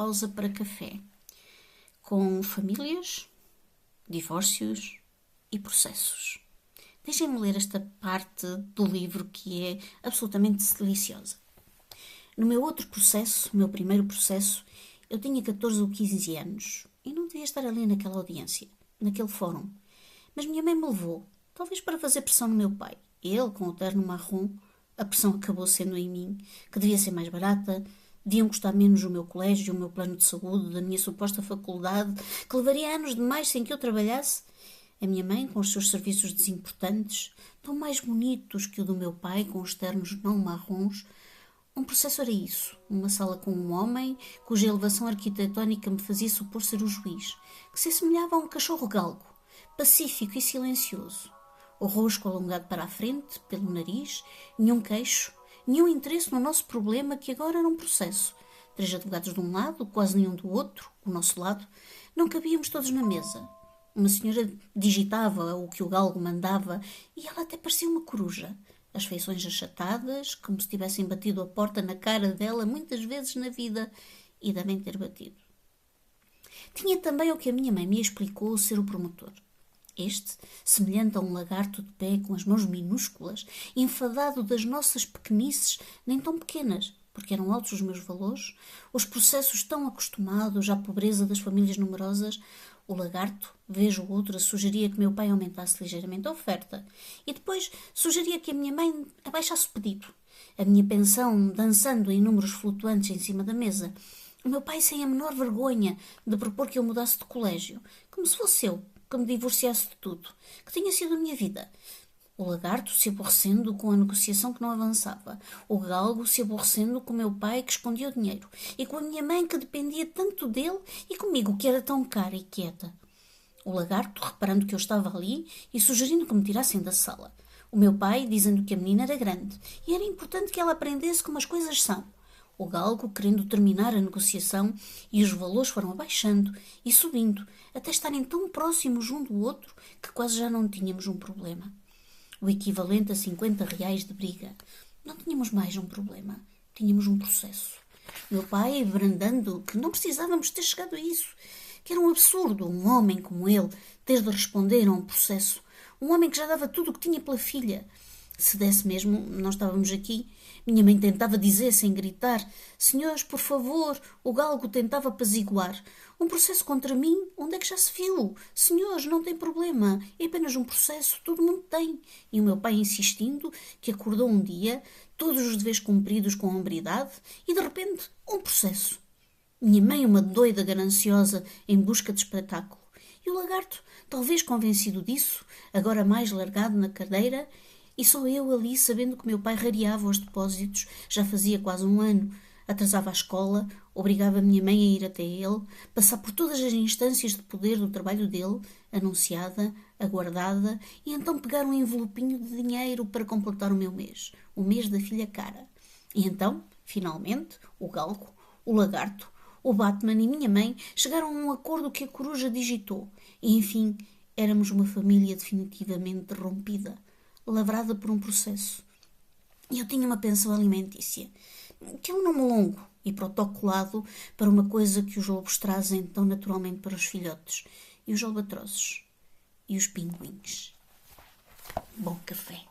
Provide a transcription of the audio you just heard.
pausa para café, com famílias, divórcios e processos. Deixem-me ler esta parte do livro que é absolutamente deliciosa. No meu outro processo, o meu primeiro processo, eu tinha 14 ou 15 anos e não devia estar ali naquela audiência, naquele fórum. Mas minha mãe me levou, talvez para fazer pressão no meu pai. Ele, com o terno marrom, a pressão acabou sendo em mim, que devia ser mais barata, deviam custar menos o meu colégio, o meu plano de saúde, da minha suposta faculdade, que levaria anos demais sem que eu trabalhasse. A minha mãe, com os seus serviços desimportantes, tão mais bonitos que o do meu pai, com os ternos não marrons. Um processo era isso, uma sala com um homem cuja elevação arquitetónica me fazia supor ser o juiz, que se assemelhava a um cachorro galgo, pacífico e silencioso. O rosco alongado para a frente, pelo nariz, nenhum queixo, nenhum interesse no nosso problema que agora era um processo. 3 advogados de um lado, quase nenhum do outro, o nosso lado. Não cabíamos todos na mesa. Uma senhora digitava o que o galgo mandava e ela até parecia uma coruja. As feições achatadas, como se tivessem batido a porta na cara dela muitas vezes na vida, e devem ter batido. Tinha também o que a minha mãe me explicou ser o promotor. Este, semelhante a um lagarto de pé com as mãos minúsculas, enfadado das nossas pequenices, nem tão pequenas, porque eram altos os meus valores, os processos tão acostumados à pobreza das famílias numerosas, o lagarto, vez ou outra, sugeria que meu pai aumentasse ligeiramente a oferta e depois sugeria que a minha mãe abaixasse o pedido. A minha pensão dançando em números flutuantes em cima da mesa. O meu pai sem a menor vergonha de propor que eu mudasse de colégio, como se fosse eu que me divorciasse de tudo, que tinha sido a minha vida. O lagarto se aborrecendo com a negociação que não avançava. O galgo se aborrecendo com o meu pai que escondia o dinheiro. E com a minha mãe que dependia tanto dele e comigo que era tão cara e quieta. O lagarto reparando que eu estava ali e sugerindo que me tirassem da sala. O meu pai dizendo que a menina era grande e era importante que ela aprendesse como as coisas são. O galgo querendo terminar a negociação e os valores foram abaixando e subindo até estarem tão próximos um do outro que quase já não tínhamos um problema. O equivalente a 50 reais de briga. Não tínhamos mais um problema. Tínhamos um processo. Meu pai brandando que não precisávamos ter chegado a isso. Que era um absurdo um homem como ele ter de responder a um processo. Um homem que já dava tudo o que tinha pela filha. Se desse mesmo, não estávamos aqui. Minha mãe tentava dizer, sem gritar: senhores, por favor, o galgo tentava apaziguar. Um processo contra mim? Onde é que já se viu? Senhores, não tem problema. É apenas um processo. Todo mundo tem. E o meu pai insistindo que acordou um dia, todos os deveres cumpridos com hombridade, e de repente, um processo. Minha mãe, uma doida gananciosa em busca de espetáculo. E o lagarto, talvez convencido disso, agora mais largado na cadeira, e só eu ali sabendo que meu pai rareava os depósitos, já fazia quase um ano, atrasava a escola, obrigava a minha mãe a ir até ele, passar por todas as instâncias de poder do trabalho dele, anunciada, aguardada, e então pegar um envelopinho de dinheiro para completar o meu mês, o mês da filha cara. E então, finalmente, o galgo, o lagarto, o Batman e minha mãe chegaram a um acordo que a coruja digitou, e enfim, éramos uma família definitivamente rompida, lavrada por um processo. E eu tinha uma pensão alimentícia, que é um nome longo e protocolado para uma coisa que os lobos trazem tão naturalmente para os filhotes, e os albatrozes, e os pinguins. Bom café.